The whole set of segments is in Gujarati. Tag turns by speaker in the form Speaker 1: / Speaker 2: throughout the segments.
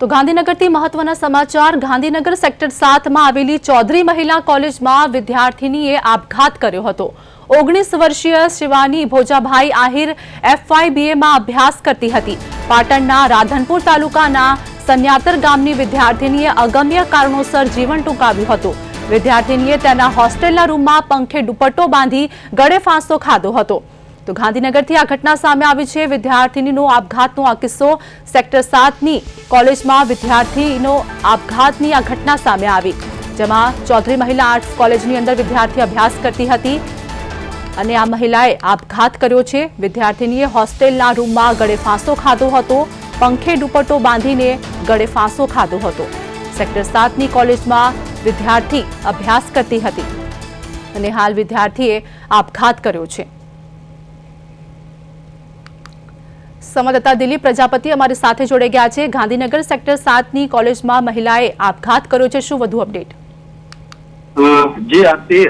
Speaker 1: તો ગાંધીનગરથી મહત્વના સમાચાર। ગાંધીનગર સેક્ટર 7 માં આવેલી ચૌધરી મહિલા કોલેજમાં વિદ્યાર્થીનીએ આપઘાત કર્યો હતો। 19 વર્ષીય શિવાની ભોજાભાઈ આહિર FYBA માં અભ્યાસ કરતી હતી। પાટણના રાધનપુર તાલુકાના સન્યાતર ગામની વિદ્યાર્થીનીએ અગમ્ય કારણોસર જીવન ટૂંકાવ્યું હતું। વિદ્યાર્થીનીએ તેના હોસ્ટેલના રૂમમાં પંખે દુપટ્ટો બાંધી ગળે ફાંસો ખાધો હતો। તો ગાંધીનગરથી આ ઘટના સામે આવી છે। વિદ્યાર્થીનીનો આપઘાતનો આ કિસ્સો સેક્ટર 7ની કોલેજમાં વિદ્યાર્થીનો આપઘાતની આ ઘટના સામે આવી, જેમાં ચૌધરી મહિલા આર્ટ્સ કોલેજની અંદર વિદ્યાર્થી અભ્યાસ કરતી હતી અને આ મહિલાએ આપઘાત કર્યો છે। વિદ્યાર્થીનીએ હોસ્ટેલના રૂમમાં ગળે ફાંસો ખાધો હતો, પંખે દુપટ્ટો બાંધીને ગળે ફાંસો ખાધો હતો। સેક્ટર 7ની કોલેજમાં વિદ્યાર્થી અભ્યાસ કરતી હતી અને હાલ વિદ્યાર્થીએ આપઘાત કર્યો છે। સંવાદદાતા દિલીપ પ્રજાપતિ અમારી સાથે જોડાઈ ગયા છે। ગાંધીનગર સેક્ટર 7ની કોલેજમાં મહિલાએ આપઘાત કર્યો છે, શું વધુ અપડેટ?
Speaker 2: જી આરતી,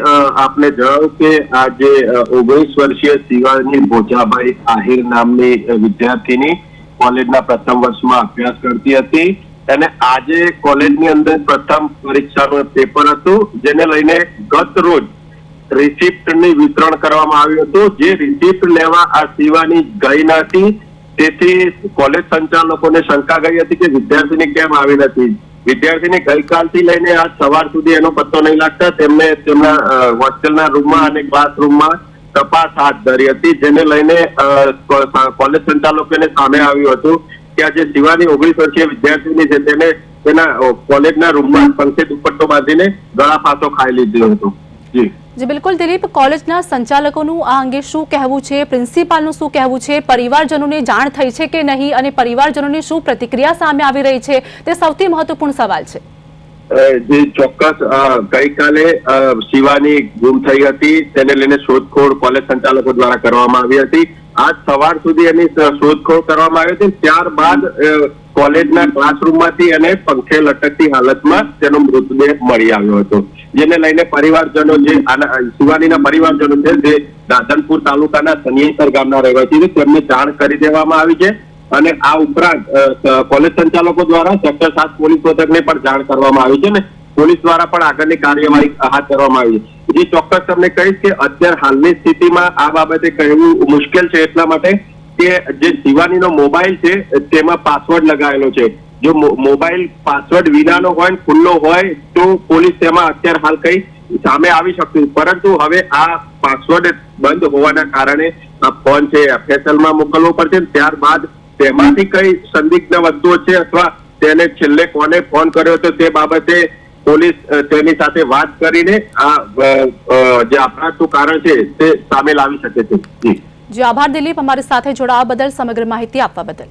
Speaker 2: આપને જણાવ્યું કે આજે 19 વર્ષીય શિવાની ભોજાભાઈ આહિર નામની વિદ્યાર્થીની કોલેજના પ્રથમ વર્ષમાં અભ્યાસ કરતી હતી અને આજે કોલેજની અંદર પ્રથમ પરીક્ષાનું પેપર હતું, જેને લઈને ગત રોજ રિસિપ્ટની વિતરણ કરવામાં આવ્યું હતું। જે રિસિપ્ટ લેવા આ શિવાની ગઈ નથી, તેથી કોલેજ સંચાલકોને શંકા ગઈ હતી કે વિદ્યાર્થીની કેમ આવી નથી। વિદ્યાર્થીને ગઈકાલથી લઈને આજ સવાર સુધી એનો પત્તો નહીં લાગતા તેમને તેમના હોસ્ટેલના રૂમમાં અને ક્લાસરૂમમાં તપાસ હાથ ધરી હતી, જેને લઈને કોલેજ સંચાલકોને સામે આવ્યું હતું કે આ જે શિવાની 19 વર્ષીય વિદ્યાર્થીની છે તેને તેના કોલેજના રૂમમાં પંખે દુપટ્ટો બાંધીને ગળા ફાંસો ખાઈ લીધો હતો। જી
Speaker 1: જી બિલકુલ દિલીપ, કોલેજના સંચાલકોનું આ અંગે શું કહેવું છે, પ્રિન્સિપાલનું શું કહેવું છે, પરિવારજનોને જાણ થઈ છે કે નહીં અને પરિવારજનોની શું પ્રતિક્રિયા સામે આવી રહી છે, તે સૌથી મહત્વપૂર્ણ સવાલ છે।
Speaker 2: જે ચોક્કસ ગઈકાલે શિવાની ગુમ થઈ હતી, તેને લઈને શોધખોળ કોલેજ સંચાલકો દ્વારા કરવામાં આવી હતી। આજ સવાર સુધી એની શોધખોળ કરવામાં આવી હતી। ત્યારબાદ કોલેજના ક્લાસરૂમમાંથી અને પંખે લટકતી હાલતમાં તેનો મૃતદેહ મળી આવ્યો હતો, જેને લઈને પરિવારજનો જે શિવાનીના પરિવારજનો છે જે રાધનપુર તાલુકાના સન્યાતર ગામના રહેવાસી છે તેમને જાણ કરી દેવામાં આવી છે અને આ ઉપરાંત કોલેજ સંચાલકો દ્વારા સેક્ટર 7 પોલીસ મથકને પણ જાણ કરવામાં આવી છે ને પોલીસ દ્વારા પણ આગળની કાર્યવાહી હાથ ધરવામાં આવી છે। જે ચોક્કસ તમને કહીશ કે અત્યારે હાલની સ્થિતિમાં આ બાબતે કહેવું મુશ્કેલ છે, એટલા માટે કે જે શિવાનીનો મોબાઈલ છે તેમાં પાસવર્ડ લગાવેલો છે। જો મોબાઈલ પાસવર્ડ વિનાનો હોય ને ખુલ્લો હોય તો પોલીસ તેમાં અત્યારે હાલ કઈ સામે આવી શકતું, પરંતુ હવે આ પાસવર્ડ બંધ હોવાના કારણે આ ફોન છે FSLમાં મોકલવો પડશે। ત્યારબાદ તેમાંથી કઈ સંદિગ્ધ વસ્તુઓ છે અથવા તેને છેલ્લે કોને ફોન કર્યો હતો તે બાબતે પોલીસ તેની સાથે વાત કરીને આ જે અપરાધનું કારણ છે તે સામે લાવી શકે છે।
Speaker 1: જી આભાર દિલીપ, અમારી સાથે જોડાવા બદલ, સમગ્ર માહિતી આપવા બદલ।